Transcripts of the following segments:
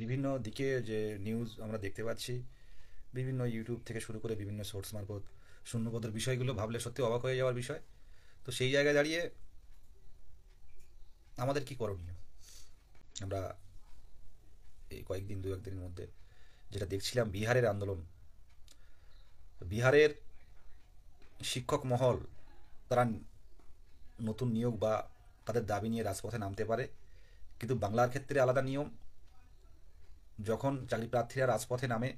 বিভিন্ন দিকে যে নিউজ আমরা দেখতে পাচ্ছি, বিভিন্ন ইউটিউব থেকে শুরু করে বিভিন্ন সোর্স মারফত শূন্যপদের বিষয়গুলো ভাবলে সত্যি অবাক হয়ে যাওয়ার বিষয়। তো সেই জায়গায় দাঁড়িয়ে আমাদের কি করণীয়? আমরা এই কয়েকদিন দু একদিনের মধ্যে যেটা দেখছিলাম, বিহারের আন্দোলন, বিহারের শিক্ষক মহল তারা নতুন নিয়োগ বা তাদের দাবি নিয়ে রাজপথে নামতে পারে, কিন্তু বাংলার ক্ষেত্রে আলাদা নিয়ম। যখন চাকরি প্রার্থীরা রাজপথে নামে,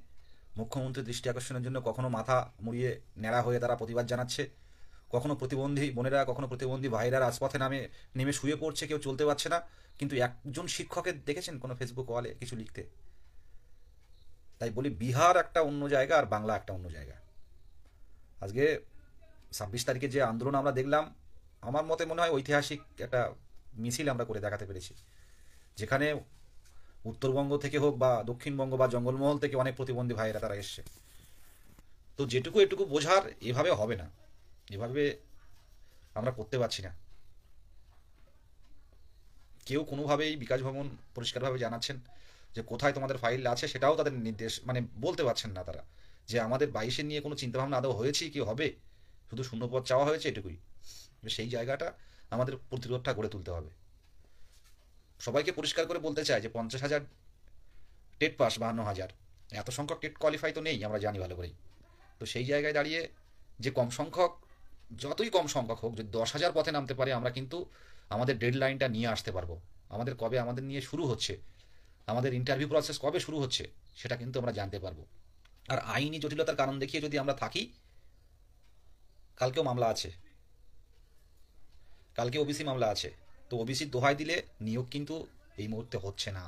মুখ্যমন্ত্রীর দৃষ্টি আকর্ষণের জন্য কখনো মাথা মুড়িয়ে ন্যাড়া হয়ে তারা প্রতিবাদ জানাচ্ছে, কখনো প্রতিবন্ধী বোনেরা, কখনো প্রতিবন্ধী ভাইরা রাজপথে নেমে শুয়ে পড়ছে, কেউ চলতে পারছে না। কিন্তু একজন শিক্ষকের দেখেছেন কোনো ফেসবুক ওয়ালে কিছু লিখতে? তাই বলি, বিহার একটা অন্য জায়গা আর বাংলা একটা অন্য জায়গা। আজকে 26 তারিখে যে আন্দোলন আমরা দেখলাম, আমার মতে মনে হয় ঐতিহাসিক একটা মিছিল আমরা করে দেখাতে পেরেছি, যেখানে উত্তরবঙ্গ থেকে হোক বা দক্ষিণবঙ্গ বা জঙ্গলমহল থেকে অনেক প্রতিবন্ধী ভাইয়েরা তারা এসছে। তো যেটুকু এটুকু বোঝার, এভাবে হবে না, এভাবে আমরা করতে পারছি না। কেউ কোনোভাবেই বিকাশ ভবন পরিষ্কারভাবে জানাচ্ছেন যে কোথায় তোমাদের ফাইল আছে, সেটাও তাদের নির্দেশ মানে বলতে পারছেন না তারা, যে আমাদের 22-এর নিয়ে কোনো চিন্তাভাবনা আদৌ হয়েছে কি হবে, শুধু শূন্যপদ চাওয়া হয়েছে এটুকুই। সেই জায়গাটা আমাদের প্রতিরোধটা গড়ে তুলতে হবে। সবাইকে পরিষ্কার করে বলতে চাই যে 50,000 টেট পাস, 52,000, এত সংখ্যক টেট কোয়ালিফাই তো নেই, আমরা জানি ভালো করেই। তো সেই জায়গায় দাঁড়িয়ে যে কম সংখ্যক, যতই কম সংখ্যক হোক, যদি 10,000 পথে নামতে পারে, আমরা কিন্তু আমাদের ডেড লাইনটা নিয়ে আসতে পারবো। আমাদের কবে আমাদের নিয়ে শুরু হচ্ছে, আমাদের ইন্টারভিউ প্রসেস কবে শুরু হচ্ছে, সেটা কিন্তু আমরা জানতে পারবো। আর আইনি জটিলতার কারণ দেখিয়ে যদি আমরা থাকি, কালকেও মামলা আছে, কালকে ওবিসি মামলা আছে। তো ওবিসির দোহাই দিলে নিয়োগ কিন্তু এই মুহূর্তে হচ্ছে না।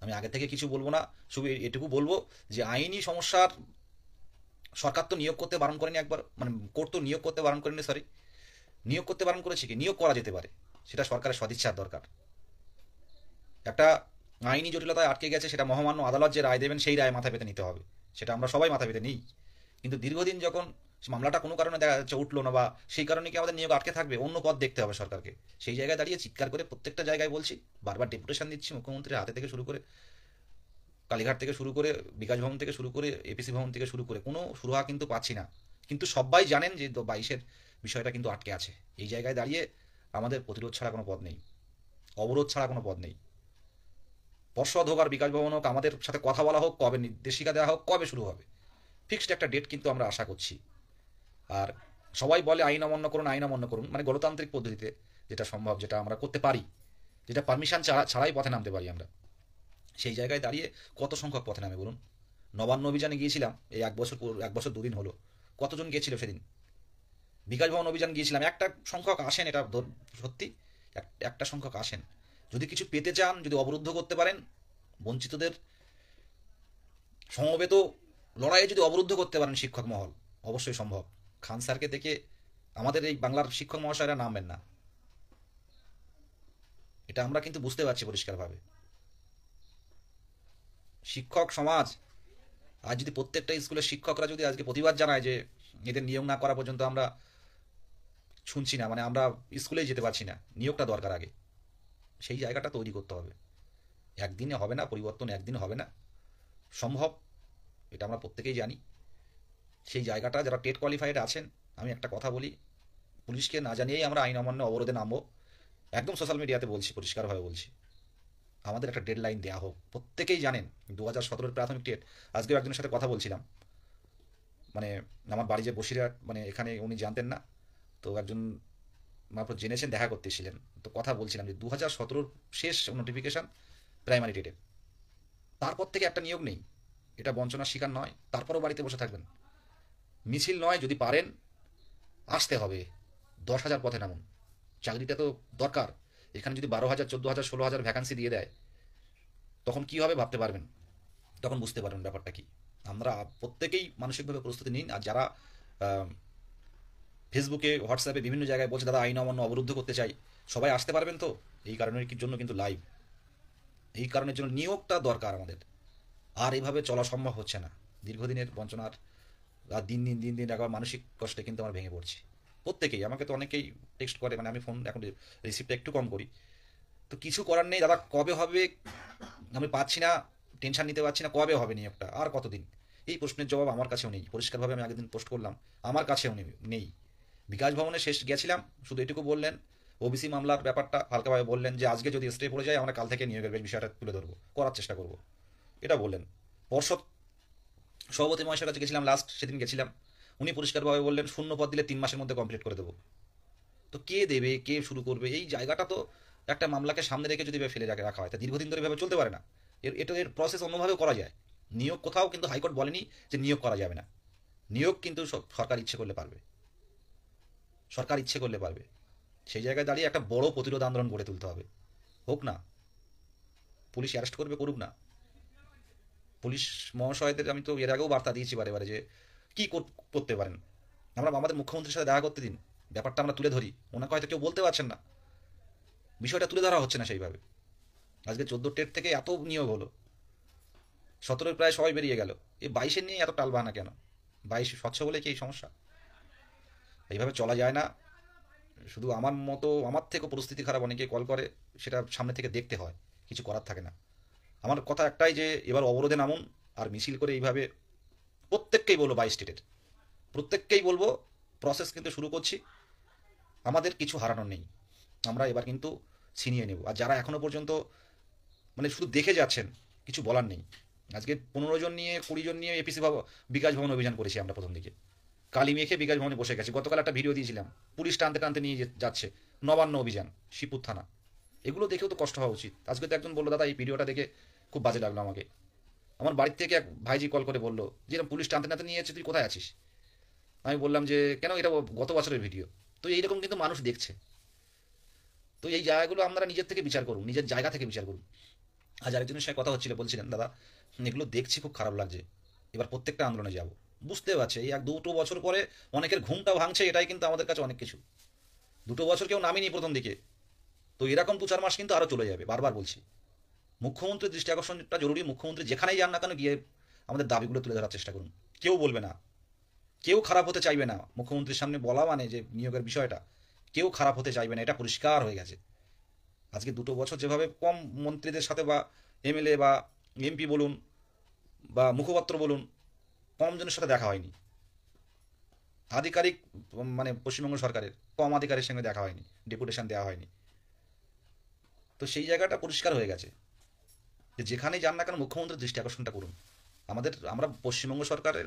আমি আগে থেকে কিছু বলবো না, শুধু এটুকু বলবো যে আইনি সমস্যার, সরকার তো নিয়োগ করতে বারণ করেনি একবার, মানে কোর্ট তো নিয়োগ করতে বারণ করেনি, সরি, নিয়োগ করতে বারণ করেছে কি, নিয়োগ করা যেতে পারে, সেটা সরকারের সদিচ্ছার দরকার। একটা আইনি জটিলতায় আটকে গেছে, সেটা মহামান্য আদালত যে রায় দেবেন সেই রায় মাথা পেতে নিতে হবে, সেটা আমরা সবাই মাথা পেতে নিই। কিন্তু দীর্ঘদিন যখন মামলাটা কোনো কারণে দেখা যাচ্ছে উঠলো না, বা সেই কারণে কি আমাদের নিয়োগ আটকে থাকবে, অন্য পথ দেখতে হবে সরকারকে। সেই জায়গায় দাঁড়িয়ে চিৎকার করে প্রত্যেকটা জায়গায় বলছি, বারবার ডেপুটেশন দিচ্ছি, মুখ্যমন্ত্রীর হাতে থেকে শুরু করে, কালীঘাট থেকে শুরু করে, বিকাশ ভবন থেকে শুরু করে, এপিসি ভবন থেকে শুরু করে, কোনো সুরাহা কিন্তু পাচ্ছি না। কিন্তু সবাই জানেন যে 22-এর বিষয়টা কিন্তু আটকে আছে। এই জায়গায় দাঁড়িয়ে আমাদের প্রতিরোধ ছাড়া কোনো পথ নেই, অবরোধ ছাড়া কোনো পথ নেই। পর্ষদ হোক আর বিকাশ ভবন হোক, আমাদের সাথে কথা বলা হোক, কবে নির্দেশিকা দেওয়া হোক, কবে শুরু হবে, ফিক্সড একটা ডেট কিন্তু আমরা আশা করছি। আর সবাই বলে আইন অমান্য করুন, আইন অমান্য করুন, মানে গণতান্ত্রিক পদ্ধতিতে যেটা সম্ভব, যেটা আমরা করতে পারি, যেটা পারমিশন ছাড়াই পথে নামতে পারি আমরা, সেই জায়গায় দাঁড়িয়ে কত সংখ্যক পথে নামে বলুন? নবান্ন অভিযানে গিয়েছিলাম এই 1 বছর 2 দিন হলো, কতজন গিয়েছিল সেদিন? বিকাশ ভবন অভিযান গিয়েছিলাম, একটা সংখ্যক আসেন, এটা সত্যি, একটা সংখ্যক আসেন। যদি কিছু পেতে চান, যদি অবরুদ্ধ করতে পারেন, বঞ্চিতদের সমবেত লড়াইয়ে যদি অবরুদ্ধ করতে পারেন শিক্ষক মহল, অবশ্যই সম্ভব। খান স্যারকে দেখে আমাদের এই বাংলার শিক্ষক মহাশয়রা নামবেন না, এটা আমরা কিন্তু বুঝতে পারছি পরিষ্কারভাবে। শিক্ষক সমাজ আজ যদি প্রত্যেকটা স্কুলের শিক্ষকরা যদি আজকে প্রতিবাদ জানায় যে এদের নিয়োগ না করা পর্যন্ত আমরা শুনছি না, মানে আমরা স্কুলেই যেতে পারছি না, নিয়োগটা দরকার আগে, সেই জায়গাটা তৈরি করতে হবে। একদিনে হবে না পরিবর্তন, একদিন হবে না সম্ভব, এটা আমরা প্রত্যেকেই জানি। সেই জায়গাটা যারা টেট কোয়ালিফাইড আছেন, আমি একটা কথা বলি, পুলিশকে না জানিয়েই আমরা আইন অমান্য অবরোধে নামবো, একদম সোশ্যাল মিডিয়াতে বলছি, পরিষ্কারভাবে বলছি। আমাদের একটা ডেড লাইন দেওয়া হোক। প্রত্যেকেই জানেন 2017-এর প্রাথমিক টেট, আজকেও একজনের সাথে কথা বলছিলাম, মানে আমার বাড়ি যে বসিরহাট, মানে এখানে উনি জানতেন না, তো একজন মারফত জেনেছেন, দেখা করতে এসেছিলেন, তো কথা বলছিলাম যে 2017-র শেষ নোটিফিকেশান প্রাইমারি টেটের, তারপর থেকে একটা নিয়োগ নেই। এটা বঞ্চনার শিকার নয়? তারপরও বাড়িতে বসে থাকবেন? মিছিল নয়, যদি পারেন আসতে হবে, 10,000 পথে নামুন, চাকরিটা তো দরকার। এখানে যদি 12,000, 14,000, 16,000 ভ্যাকান্সি দিয়ে দেয়, তখন কী হবে ভাবতে পারবেন, তখন বুঝতে পারবেন ব্যাপারটা কি। আমরা প্রত্যেকেই মানসিকভাবে প্রস্তুতি নিন। আর যারা ফেসবুকে, হোয়াটসঅ্যাপে বিভিন্ন জায়গায় বলছে দাদা আইন অমান্য অবরুদ্ধ করতে চাই, সবাই আসতে পারবেন তো? এই কারণের জন্য কিন্তু লাইভ, এই কারণের জন্য নিয়োগটা দরকার আমাদের। আর এইভাবে চলা সম্ভব হচ্ছে না, দীর্ঘদিনের বঞ্চনার, আর দিন দিন একবার মানসিক কষ্টে কিন্তু আমরা ভেঙে পড়ছি প্রত্যেকেই। আমাকে তো অনেকেই টেক্সট করে, মানে আমি ফোন এখন রিসিভটা একটু কম করি। তো কিছু করার নেই দাদা, কবে হবে আমি পাচ্ছি না, টেনশন নিতে পারছি না কবে হবে নিয়োগটা, আর কতদিন। এই প্রশ্নের জবাব আমার কাছেও নেই, পরিষ্কারভাবে আমি আগের দিন পোস্ট করলাম, আমার কাছেও নেই। বিকাশ ভবনে শেষ গেছিলাম, শুধু এটুকু বললেন ওবিসি মামলার ব্যাপারটা হালকাভাবে বললেন যে আজকে যদি স্টে পড়ে যায় আমরা কাল থেকে নিয়োগের বিষয়টা তুলে ধরবো, করার চেষ্টা করব, এটা বললেন। পর্ষদ সভাপতি মহাশয়ের কাছে গেছিলাম, লাস্ট সেদিন গেছিলাম, উনি পরিষ্কারভাবে বললেন শূন্য পদ দিলে 3 মাসের মধ্যে কমপ্লিট করে দেবো। তো কে দেবে, কে শুরু করবে, এই জায়গাটা তো একটা মামলাকে সামনে রেখে যদি ফেলে রাখা হয় তা দীর্ঘদিন ধরে এভাবে চলতে পারে না। এর প্রসেস অন্যভাবেও করা যায়। নিয়োগ কোথাও কিন্তু হাইকোর্ট বলেনি যে নিয়োগ করা যাবে না। নিয়োগ কিন্তু সরকার ইচ্ছে করলে পারবে, সরকার ইচ্ছে করলে পারবে। সেই জায়গায় দাঁড়িয়ে একটা বড় প্রতিরোধ আন্দোলন গড়ে তুলতে হবে। হোক না, পুলিশ অ্যারেস্ট করবে, করুক না। পুলিশ মহাশয়দের আমি তো এর আগেও বার্তা দিয়েছি বারে বারে যে কি করতে পারেন, আমরা আমাদের মুখ্যমন্ত্রীর সাথে দেখা করতে দিন, ব্যাপারটা আমরা তুলে ধরি। ওনাকে হয়তো কেউ বলতে পারছেন না, বিষয়টা তুলে ধরা হচ্ছে না সেইভাবে। আজকে 14 টেট থেকে এত নিয়োগ হলো, 17 প্রায় সবাই বেরিয়ে গেল, এই 22-এর নিয়ে এত টালবাহানা কেন? 22 স্বচ্ছ বলে কি এই সমস্যা? এইভাবে চলা যায় না। শুধু আমার মতো, আমার থেকে পরিস্থিতি খারাপ অনেকে কল করে, সেটা সামনে থেকে দেখতে হয়, কিছু করার থাকে না। আমার কথা একটাই যে এবার অবরোধে নামুন, আর মিছিল করে এইভাবে প্রত্যেককেই বলবো, 22 স্টেটের প্রত্যেককেই বলবো, প্রসেস কিন্তু শুরু করছি, আমাদের কিছু হারানোর নেই, আমরা এবার কিন্তু ছিনিয়ে নেব। আর যারা এখনো পর্যন্ত মানে শুধু দেখে যাচ্ছেন, কিছু বলার নেই। আজকে 15 জন নিয়ে 20 জন নিয়ে এপিসি বিকাশ ভবন অভিযান করেছি আমরা প্রথম দিকে, কালি মেখে বিকাশ ভবনে বসে গেছি। গতকাল একটা ভিডিও দিয়েছিলাম, পুলিশ টানতে টানতে নিয়ে যাচ্ছে, নবান্ন অভিযান, শিবপুর থানা। এগুলো দেখেও তো কষ্ট হওয়া উচিত। আজকে তো একজন বললো দাদা এই ভিডিওটা দেখে খুব বাজে লাগলো আমাকে। আমার বাড়ির থেকে এক ভাইজি কল করে বললো যে এরকম পুলিশ টানতে টানতে নিয়ে যাচ্ছে, তুই কোথায় আছিস? আমি বললাম যে কেন, এটা গত বছরের ভিডিও। তো এইরকম কিন্তু মানুষ দেখছে। তো এই জায়গাগুলো আপনারা নিজের থেকে বিচার করুন, নিজের জায়গা থেকে বিচার করুন। আজ আরেকজনের সাথে কথা হচ্ছিল, বলছিলেন দাদা এগুলো দেখছি খুব খারাপ লাগছে, এবার প্রত্যেকটা আন্দোলনে যাব। বুঝতে পারছে এই 1-2 বছর পরে অনেকের ঘুমটা ভাঙছে, এটাই কিন্তু আমাদের কাছে অনেক কিছু। 2 বছর কেউ নামিনি প্রথম দিকে, তো এরকম 2-4 মাস কিন্তু আরও চলে যাবে। বারবার বলছি, মুখ্যমন্ত্রীর দৃষ্টি আকর্ষণটা জরুরি। মুখ্যমন্ত্রী যেখানেই যান না কেন গিয়ে আমাদের দাবিগুলো তুলে ধরার চেষ্টা করুন। কেউ বলবে না, কেউ খারাপ হতে চাইবে না। মুখ্যমন্ত্রীর সামনে বলা মানে যে নিয়োগের বিষয়টা, কেউ খারাপ হতে চাইবে না, এটা পরিষ্কার হয়ে গেছে। আজকে 2 বছর যেভাবে কম মন্ত্রীদের সাথে বা এমএলএ বা এমপি বলুন বা মুখপাত্র বলুন, কম জনের সাথে দেখা হয়নি। আধিকারিক মানে পশ্চিমবঙ্গ সরকারের কম আধিকারিকের সঙ্গে দেখা হয়নি, ডেপুটেশন দেওয়া হয়নি। তো সেই জায়গাটা পরিষ্কার হয়ে গেছে যে যেখানেই যান না কেন মুখ্যমন্ত্রীর দৃষ্টি আকর্ষণটা করুন। আমরা পশ্চিমবঙ্গ সরকারের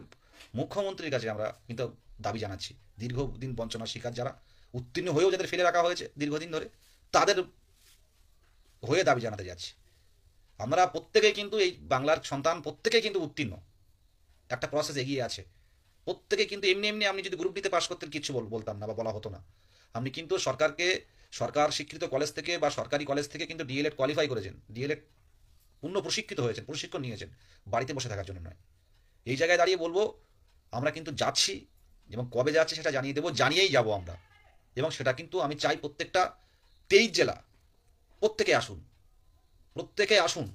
মুখ্যমন্ত্রীর কাছে আমরা কিন্তু দাবি জানাচ্ছি, দীর্ঘদিন বঞ্চনার শিকার যারা, উত্তীর্ণ হয়েও যাদের ফেলে রাখা হয়েছে দীর্ঘদিন ধরে, তাদের হয়ে দাবি জানাতে যাচ্ছি। আমরা প্রত্যেকেই কিন্তু এই বাংলার সন্তান, প্রত্যেকেই কিন্তু উত্তীর্ণ, একটা প্রসেস এগিয়ে আছে। প্রত্যেকে কিন্তু এমনি এমনি আপনি যদি গ্রুপ ডিতে পাস করতেন কিচ্ছু বলতাম না বা বলা হতো না। আপনি কিন্তু সরকার স্বীকৃত কলেজ থেকে বা সরকারি কলেজ থেকে কিন্তু ডিএলএড কোয়ালিফাই করেছেন, ডিএলএড পূর্ণ প্রশিক্ষিত হয়েছেন, প্রশিক্ষণ নিয়েছেন, বাড়িতে বসে থাকার জন্য নয়। এই জায়গায় দাঁড়িয়ে বলবো আমরা কিন্তু যাচ্ছি, এবং কবে যাচ্ছি সেটা জানিয়ে দেবো, জানিয়েই যাব আমরা। এবং সেটা কিন্তু আমি চাই প্রত্যেকটা 23 জেলা প্রত্যেকে আসুন, প্রত্যেকে আসুন।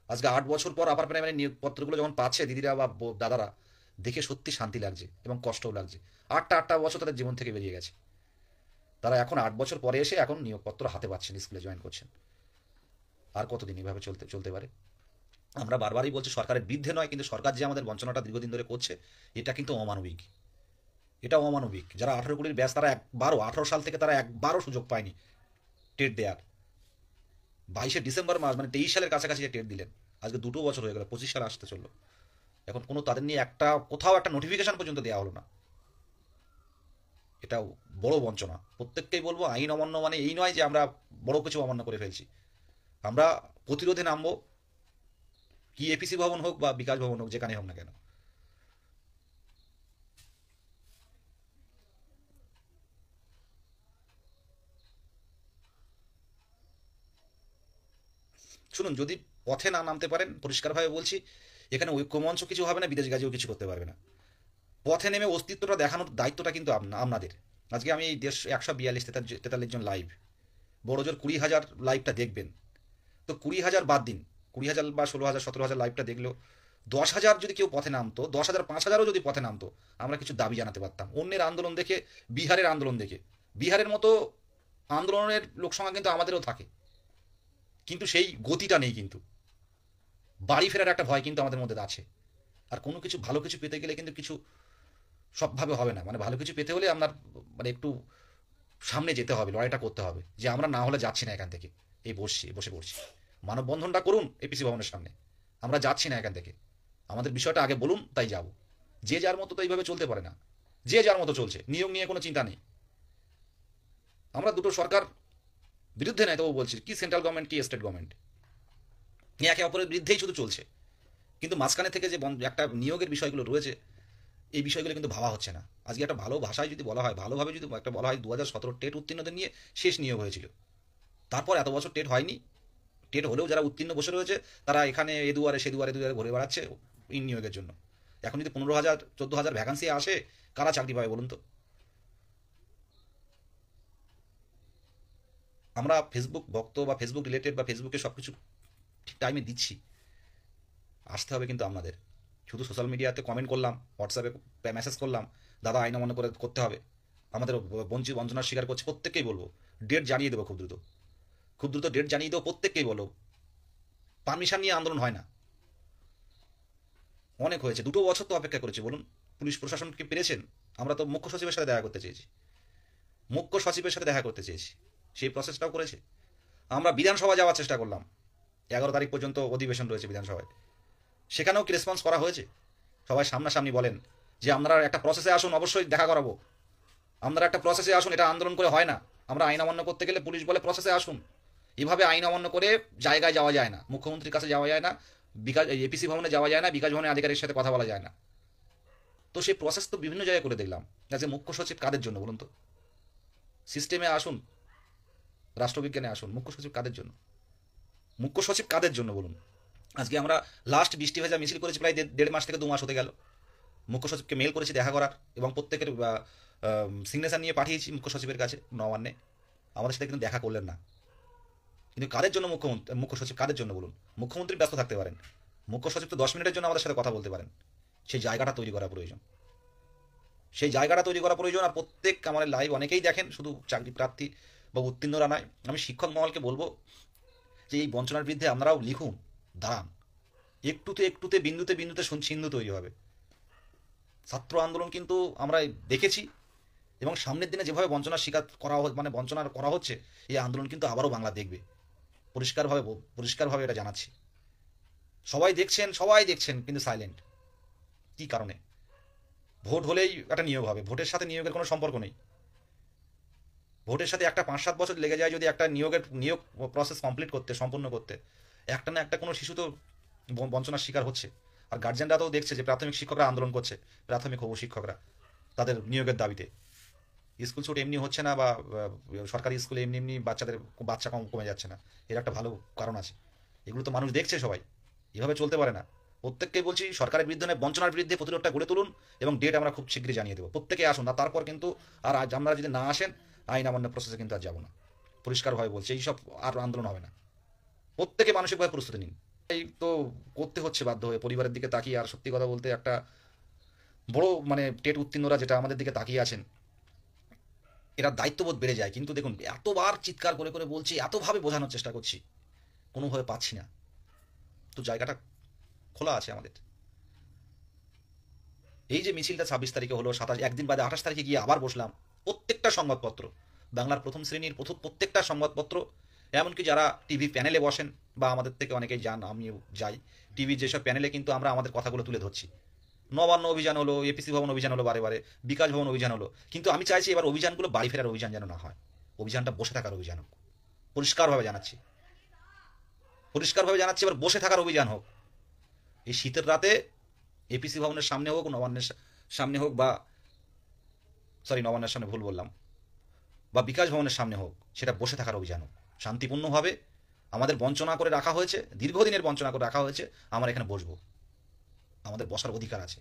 আজকে 8 বছর পর আপার প্রাইমারি নিয়োগপত্রগুলো যখন পাচ্ছে দিদিরা বা দাদারা, দেখে সত্যি শান্তি লাগছে এবং কষ্টও লাগছে। 8টা বছর তাদের জীবন থেকে বেরিয়ে গেছে, তারা এখন 8 বছর পরে এসে এখন নিয়োগপত্র হাতে পাচ্ছেন, স্কুলে জয়েন করছেন। আর কতদিন এভাবে চলতে চলতে পারে? আমরা বারবারই বলছি সরকারের বিরুদ্ধে নয়, কিন্তু সরকার যে আমাদের বঞ্চনাটা দীর্ঘদিন ধরে করছে, এটা কিন্তু অমানবিক। এটা অমানবিক। যারা 18 কোটির ব্যাচ, তারা 18 সাল থেকে তারা একবারও সুযোগ পায়নি টেট দেওয়ার। 22শে ডিসেম্বর মাস মানে 23 সালের কাছাকাছি যে টেট দিলেন, আজকে 2 বছর হয়ে গেল, 25 সাল আসতে চললো, এখন কোনো তাদের নিয়ে কোথাও একটা নোটিফিকেশন পর্যন্ত দেওয়া হলো না। এটা বড় বঞ্চনা। প্রত্যেককেই বলবো আইন অমান্য মানে এই নয় যে আমরা বড় কিছু অমান্য করে ফেলছি। আমরা প্রতিরোধে নামবো, কি এপিসি ভবন হোক বা বিকাশ ভবন হোক, যেখানে হোক না কেন। শুনুন, যদি পথে না নামতে পারেন, পরিষ্কারভাবে বলছি, এখানে ঐক্যমঞ্চ কিছু হবে না, বিদেশ গাজীও কিছু করতে পারবে না। পথে নেমে অস্তিত্বটা দেখানোর দায়িত্বটা কিন্তু আপনাদের। আজকে আমি এই 142-43 জন লাইভ, বড় জোর 20,000 লাইভটা দেখবেন। তো 20,000 বাদ দিন, 20,000 বা 16,000 17,000 লাইভটা দেখলো, 10,000 যদি কেউ পথে নামতো, 10,000 5,000ও যদি পথে নামতো, আমরা কিছু দাবি জানাতে পারতাম। অন্যের আন্দোলন দেখে, বিহারের আন্দোলন দেখে, বিহারের মতো আন্দোলনের লোকসংখ্যা কিন্তু আমাদেরও থাকে, কিন্তু সেই গতিটা নেই কিন্তু। বাড়ি ফেরার একটা ভয় কিন্তু আমাদের মধ্যে আছে। আর কোনো কিছু ভালো কিছু পেতে গেলে কিন্তু কিছু সবভাবে হবে না, মানে ভালো কিছু পেতে হলে আপনার মানে একটু সামনে যেতে হবে, লড়াইটা করতে হবে, যে আমরা না হলে যাচ্ছি না এখান থেকে, এই বসে পড়ছি। মানববন্ধনটা করুন এপিসি ভবনের সামনে, আমরা যাচ্ছি না এখান থেকে, আমাদের বিষয়টা আগে বলুন, তাই যাব। যে যার মতো তো এইভাবে চলতে পারে না, যে যার মতো চলছে, নিয়োগ নিয়ে কোনো চিন্তা নেই। আমরা দুটো সরকার বিরুদ্ধে নাই, তবু বলছি কি সেন্ট্রাল গভর্নমেন্ট কি স্টেট গভর্নমেন্ট, একে অপরের বিরুদ্ধেই শুধু চলছে। কিন্তু মাঝখানে থেকে যে একটা নিয়োগের বিষয়গুলো রয়েছে, এই বিষয়গুলো কিন্তু ভাবা হচ্ছে না। আজকে একটা ভালো ভাষায় যদি বলা হয়, ভালোভাবে যদি একটা বলা হয়, 2017 টেট উত্তীর্ণদের নিয়ে শেষ নিয়োগ হয়েছিল, তারপর এত বছর টেট হয়নি, টেট হলেও যারা উত্তীর্ণ বসে রয়েছে তারা এখানে এ দুয়ারে সে দুয়ারে ঘুরে বেড়াচ্ছে এই নিয়োগের জন্য। এখন যদি 15,000 14,000 ভ্যাকান্সি আসে, কারা চাকরি পাবে বলুন তো? আমরা ফেসবুক ভক্ত বা ফেসবুক রিলেটেড বা ফেসবুকে সব কিছু ঠিক টাইমে দিচ্ছি, আসতে হবে কিন্তু আপনাদের। শুধু সোশ্যাল মিডিয়াতে কমেন্ট করলাম, হোয়াটসঅ্যাপে মেসেজ করলাম, দাদা আইন অমান্য করে করতে হবে, আমাদের বঞ্চনার শিকার করছে, প্রত্যেককেই বলবো ডেট জানিয়ে দেবো খুব দ্রুত, খুব দ্রুত ডেট জানিয়ে দেবো, প্রত্যেককেই বলো। পারমিশন নিয়ে আন্দোলন হয় না, অনেক হয়েছে, 2 বছর তো অপেক্ষা করেছি বলুন, পুলিশ প্রশাসনকে পেরেছেন? আমরা তো মুখ্য সচিবের সাথে দেখা করতে চেয়েছি, মুখ্য সচিবের সাথে দেখা করতে চেয়েছি, সেই প্রসেসটাও করেছে। আমরা বিধানসভা যাওয়ার চেষ্টা করলাম, 11 তারিখ পর্যন্ত অধিবেশন রয়েছে বিধানসভায়, সেখানেও কি রেসপন্স করা হয়েছে? সবাই সামনাসামনি বলেন যে আপনারা একটা প্রসেসে আসুন, অবশ্যই দেখা করাবো, আপনারা একটা প্রসেসে আসুন, এটা আন্দোলন করে হয় না। আমরা আইন অমান্য করতে গেলে পুলিশ বলে প্রসেসে আসুন, এভাবে আইন অমান্য করে জায়গায় যাওয়া যায় না, মুখ্যমন্ত্রীর কাছে যাওয়া যায় না, বিকাশ এপিসি ভবনে যাওয়া যায় না, বিকাশ ভবনের আধিকারিকের সাথে কথা বলা যায় না। তো সেই প্রসেস তো বিভিন্ন জায়গায় করে দেখলাম। আজকে মুখ্য সচিব কাদের জন্য বলুন তো? সিস্টেমে আসুন, রাষ্ট্রবিজ্ঞানে আসুন, মুখ্য সচিব কাদের জন্য? মুখ্য সচিব কাদের জন্য বলুন? আজকে আমরা লাস্ট বৃষ্টি ভেজা মিছিল করেছি প্রায় 1.5 মাস থেকে 2 মাস হতে গেল, মুখ্য সচিবকে মেল করেছি দেখা করার, এবং প্রত্যেকের সিগনেচার নিয়ে পাঠিয়েছি মুখ্য সচিবের কাছে নবান্নে, আমাদের সাথে কিন্তু দেখা করলেন না। কিন্তু কাদের জন্য মুখ্য সচিব কাদের জন্য বলুন? মুখ্যমন্ত্রী ব্যস্ত থাকতে পারেন, মুখ্য সচিব তো 10 মিনিটের জন্য আমাদের সাথে কথা বলতে পারেন। সেই জায়গাটা তৈরি করা প্রয়োজন, সেই জায়গাটা তৈরি করা প্রয়োজন। আর প্রত্যেক আমাদের লাইভ অনেকেই দেখেন, শুধু চাকরি প্রার্থী বা উত্তীর্ণরা নয়, আমি শিক্ষক মহলকে বলবো যে এই বঞ্চনার বিরুদ্ধে আপনারাও লিখুন, দাঁড়ান, একটুতে একটুতে বিন্দুতে বিন্দুতে সিন্ধু তৈরি হবে। ছাত্র আন্দোলন কিন্তু আমরা দেখেছি, এবং সামনের দিনে যেভাবে বঞ্চনার শিকার করা মানে বঞ্চনার করা হচ্ছে, এই আন্দোলন কিন্তু আবারও বাংলা দেখবে, পরিষ্কারভাবে পরিষ্কারভাবে এটা জানাচ্ছি। সবাই দেখছেন কিন্তু সাইলেন্ট, কি কারণে? ভোট হলেই একটা নিয়োগ হবে, ভোটের সাথে নিয়োগের কোনো সম্পর্ক নেই। ভোটের সাথে একটা 5-7 বছর লেগে যায় যদি একটা নিয়োগ প্রসেস সম্পূর্ণ করতে, একটা না একটা কোনো শিশু তো বঞ্চনার শিকার হচ্ছে। আর গার্জেনরা তো দেখছে যে প্রাথমিক শিক্ষকরা আন্দোলন করছে, প্রাথমিক হবু শিক্ষকরা তাদের নিয়োগের দাবিতে। স্কুল ছুট এমনি হচ্ছে না, বা সরকারি স্কুলে এমনি এমনি বাচ্চা কমে যাচ্ছে না, এর একটা ভালো কারণ আছে। এগুলো তো মানুষ দেখছে সবাই, এভাবে চলতে পারে না। প্রত্যেককে বলছি সরকারের বিরুদ্ধে নয়, বঞ্চনার বিরুদ্ধে প্রতিরোধটা গড়ে তুলুন, এবং ডেট আমরা খুব শীঘ্রই জানিয়ে দেবো, প্রত্যেকে আসুন। আর তারপর কিন্তু আর আজ আমরা যদি না আসেন, আইন আমান্য প্রসেসে কিন্তু আর যাবো না, পরিষ্কারভাবে বলছি, এইসব আর আন্দোলন হবে না। প্রত্যেকে মানসিকভাবে প্রস্তুতি নিন। এই তো করতে হচ্ছে বাধ্য হয়ে, পরিবারের দিকে তাকিয়ে। আর সত্যি কথা বলতে একটা বড় মানে টেট উত্তীর্ণরা যেটা আমাদের দিকে তাকিয়ে আছেন, এরা দায়িত্ববোধ বেড়ে যায়। কিন্তু দেখুন, এতবার চিৎকার করে করে বলছি, এতভাবে বোঝানোর চেষ্টা করছি, কোনোভাবে পাচ্ছি না। তো জায়গাটা খোলা আছে আমাদের। এই যে মিছিলটা 26 তারিখে হলো, একদিন বাদে 28 তারিখে গিয়ে আবার বসলাম, প্রত্যেকটা সংবাদপত্র, বাংলার প্রথম শ্রেণীর প্রত্যেকটা সংবাদপত্র, এমনকি যারা টিভি প্যানেলে বসেন, বা আমাদের থেকে অনেকেই যান, আমিও যাই টিভির যেসব প্যানেলে, কিন্তু আমরা আমাদের কথাগুলো তুলে ধরছি। নবান্ন অভিযান হলো, এপিসি ভবন অভিযান হলো, বারে বারে বিকাশ ভবন অভিযান হলো, কিন্তু আমি চাইছি এবার অভিযানগুলো বাড়ি ফেরার অভিযান যেন না হয়, অভিযানটা বসে থাকার অভিযান হোক। পরিষ্কারভাবে জানাচ্ছি, এবার বসে থাকার অভিযান হোক। এই শীতের রাতে এপিসি ভবনের সামনে হোক, নবান্নের সামনে হোক, বা নবান্নের সামনে ভুল বললাম, বা বিকাশ ভবনের সামনে হোক, সেটা বসে থাকার অভিযান হোক শান্তিপূর্ণভাবে। আমাদের বঞ্চনা করে রাখা হয়েছে, দীর্ঘদিনের বঞ্চনা করে রাখা হয়েছে, আমরা এখানে বসবো, আমাদের বসার অধিকার আছে।